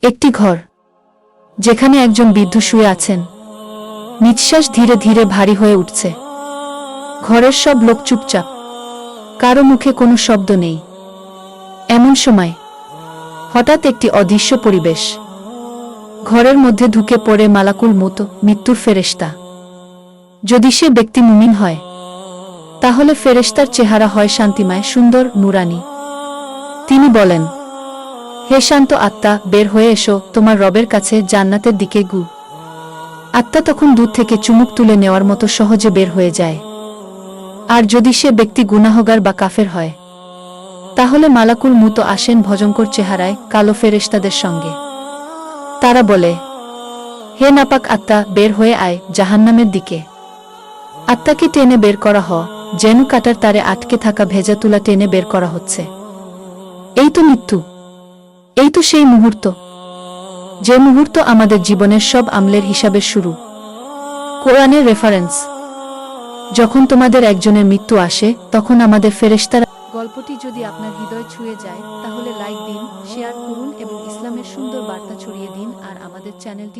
একটি ঘর, যেখানে একজন বৃদ্ধ শুয়ে আছেন। নিঃশ্বাস ধীরে ধীরে ভারী হয়ে উঠছে। ঘরের সব লোক চুপচাপ, কারো মুখে কোনো শব্দ নেই। এমন সময় হঠাৎ একটি অদৃশ্য পরিবেশ। ঘরের মধ্যে ঢুকে পড়ে মালাকুল মউত, মৃত্যুর ফেরেশতা। যদি সে ব্যক্তি মুমিন হয়, তাহলে ফেরেশতার চেহারা হয় শান্তিময়, সুন্দর, নুরানি। তিনি বলেন, হে শান্ত আত্মা, বের হয়ে এসো তোমার রবের কাছে, জান্নাতের দিকে গু। আত্মা তখন দূর থেকে চুমুক তুলে নেওয়ার মতো সহজে বের হয়ে যায়। আর যদি সে ব্যক্তি গুনাহগার বা কাফের হয়, তাহলে মালাকুল মউত আসেন ভয়ঙ্কর চেহারায়, কালো ফেরেশতাদের সঙ্গে। তারা বলে, হে নাপাক আত্মা, বের হয়ে আয় জাহান্নামের দিকে। আত্মাকে টেনে বের করা হয়, যেন কাটার তারে আটকে থাকা ভেজা তুলা টেনে বের করা হচ্ছে। এই তো মৃত্যু, এই তো সেই মুহূর্ত, যে মুহূর্ত আমাদের জীবনের সব আমলের হিসাবের শুরু। কোরআনের রেফারেন্স, যখন তোমাদের একজনের মৃত্যু আসে, তখন আমাদের ফেরেশতারা। গল্পটি যদি আপনার হৃদয় ছুঁয়ে যায়, তাহলে লাইক দিন, শেয়ার করুন এবং ইসলামের সুন্দর বার্তা ছড়িয়ে দিন। আর আমাদের চ্যানেলটি